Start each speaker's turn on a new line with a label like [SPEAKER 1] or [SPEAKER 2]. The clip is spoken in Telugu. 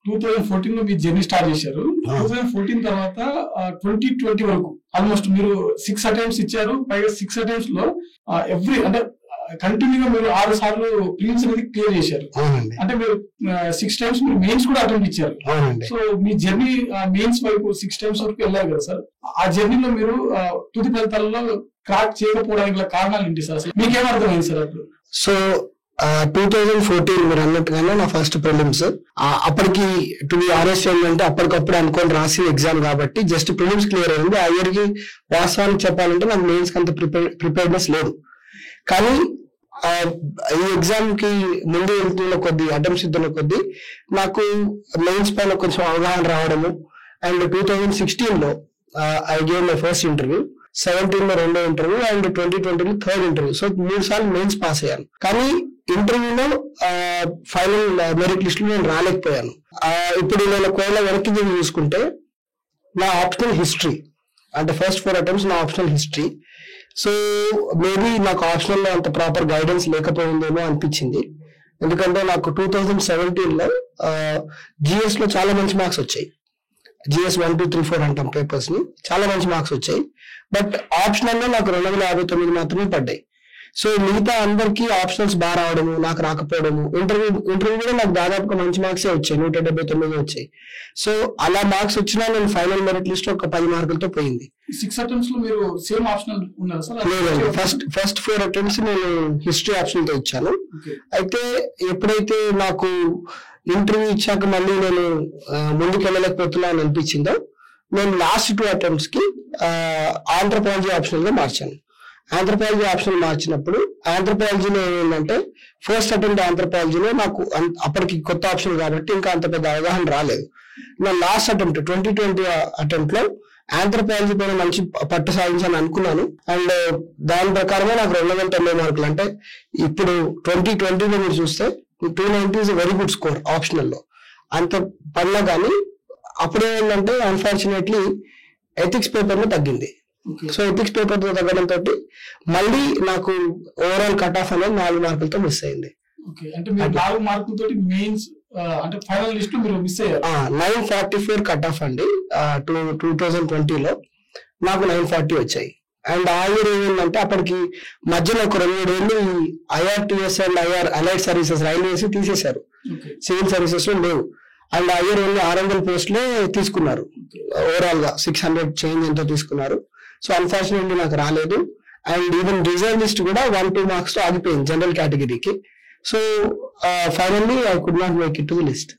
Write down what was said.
[SPEAKER 1] 2014 లో మీరు జర్నీ స్టార్ట్ చేశారు. 2014 తర్వాత 2020 వరకు ఆల్మోస్ట్ మీరు 6 అటెంప్ట్స్ ఇచ్చారు. పైగా 6 అటెంప్ట్స్ లో ఎవ్రీ అంటే కంటిన్యూగా మీరు 6 సార్లు ప్రిలిమ్స్ అనేది క్లియర్ చేశారు. అంటే మీరు 6 టైమ్స్ మీరు మెయిన్స్ కూడా అటెంప్ట్ ఇచ్చారు. సో మీ జర్నీ మెయిన్స్ వైపు 6 టైమ్స్ వరకు వెళ్ళారు కదా సార్. ఆ జర్నీలో మీరు తుది ఫలితాలలో క్రాక్ చేయకపోవడానికి కారణాలు ఏంటి సార్? మీకేం అర్థమైంది సార్ అప్పుడు?
[SPEAKER 2] సో 2014 మీరు అన్నట్టుగానే నా ఫస్ట్ ప్రిలిమ్స్. అప్పటికి టు బి ఆనెస్ట్ ఏంటంటే అప్పటికప్పుడు అనుకోని రాసిన ఎగ్జామ్ కాబట్టి జస్ట్ ప్రిలిమ్స్ క్లియర్ అయింది. ఆ ఇయర్ కి వాస్తవానికి చెప్పాలంటే నాకు మెయిన్స్ కి అంత ప్రిపేర్నెస్ లేదు. కానీ ఈ ఎగ్జామ్ కి ముందు వెళ్తున్న కొద్ది అటెంప్ట్స్ ఇస్తున్న కొద్ది నాకు మెయిన్స్ పైన కొంచెం అవగాహన రావడము. అండ్ 2016 లో I gave my first interview, 17 లో రెండో ఇంటర్వ్యూ అండ్ 2020 లో థర్డ్ ఇంటర్వ్యూ. సో 3 సార్లు మెయిన్స్ పాస్ అయ్యాను. కానీ ఇంటర్వ్యూలో ఫైనల్ మెరిట్ లిస్ట్ లో నేను రాలేకపోయాను. ఇప్పుడు నేను ఒకవేళ వెనక్కి చూసుకుంటే నా ఆప్షనల్ హిస్టరీ అంటే ఫస్ట్ 4 అటెంప్ట్స్ నా ఆప్షనల్ హిస్టరీ. సో మేబీ నాకు ఆప్షనల్ లో అంత ప్రాపర్ గైడెన్స్ లేకపోయిందేమో అనిపించింది. ఎందుకంటే నాకు 2017 లో జిఎస్ లో చాలా మంచి మార్క్స్ వచ్చాయి. జిఎస్ 1, 2, 3, 4 అంటాం పేపర్స్ ని, చాలా మంచి మార్క్స్ వచ్చాయి. బట్ ఆప్షనల్ లో నాకు 259 మాత్రమే పడ్డాయి. సో మిగతా అందరికి ఆప్షనల్స్ బాగా రావడము, నాకు రాకపోవడము. ఇంటర్వ్యూ కూడా నాకు దాదాపుగా మంచి మార్క్సే వచ్చాయి, 179 వచ్చాయి. సో అలా మార్క్స్ వచ్చినా నేను ఫైనల్ మెరిట్ లిస్ట్ లో ఒక 10 మార్కులతో పోయింది.
[SPEAKER 1] 6 అటెంప్ట్స్ లో మీరు సేమ్ ఆప్షనల్ ఉన్నారు సార్?
[SPEAKER 2] లేదండి, ఫస్ట్ 4 అటెంప్ట్స్ నేను హిస్టరీ ఆప్షన్ తో ఇచ్చాను. అయితే ఎప్పుడైతే నాకు ఇంటర్వ్యూ ఇచ్చాక మళ్ళీ నేను ముందుకు వెళ్ళలేకపోతున్నా అని అనిపించిందో నేను లాస్ట్ 2 అటెంప్ట్స్ కి ఆంథ్రోపాలజీ ఆప్షనల్ గా మార్చాను. ఆంథ్రోపాలజీ ఆప్షన్ మార్చినప్పుడు ఆంథ్రోపాలజీలో ఏమైందంటే ఫస్ట్ అటెంప్ట్ ఆంథ్రోపాలజీలో నాకు అప్పటికి కొత్త ఆప్షన్ కాబట్టి ఇంకా అంత పెద్ద అవగాహన రాలేదు. నా లాస్ట్ అటెంప్ట్ 2020 అటెంప్ట్ లో ఆంథ్రోపాలజీ పైన మంచి పట్టు సాధించాలని అనుకున్నాను. అండ్ దాని ప్రకారమే నాకు 290 మార్కులు. అంటే ఇప్పుడు 2020లో మీరు చూస్తే 290 is very good score optional లో. అంత పడినా కానీ అప్పుడేంటంటే అన్ఫార్చునేట్లీ ఎథిక్స్ పేపర్ లో తగ్గింది. సో ఎథిక్స్ పేపర్ తో తగ్గడంతో మళ్ళీ నాకు ఓవరాల్ కట్ ఆఫ్ అనేది 4 మార్కులతో మిస్ అయింది.
[SPEAKER 1] అంటే 4 మార్కులతో మెయిన్స్ అంటే ఫైనల్ లిస్ట్ మీరు మిస్ అయ్యారు.
[SPEAKER 2] 944 కట్ ఆఫ్ అండి. 2020 లో నాకు 940 వచ్చాయి. అండ్ ఆ ఇయర్ ఏమైందంటే అప్పటికి మధ్యలో ఒక 2-3 ఏళ్ళు IRTS and allied services railways తీసేశారు, సివిల్ సర్వీసెస్ లో లేవు. అండ్ ఆ ఇయర్ ఓన్లీ 600 పోస్టులే తీసుకున్నారు. ఓవరాల్ గా 600 చేంజ్ ఎంతో తీసుకున్నారు. సో అన్ఫార్చునేట్లీ నాకు రాలేదు. అండ్ ఈవెన్ రిజర్వ్ లిస్ట్ కూడా 1-2 మార్క్స్ తో ఆగిపోయింది జనరల్ కేటగిరీకి. So finally I could not make it to the list.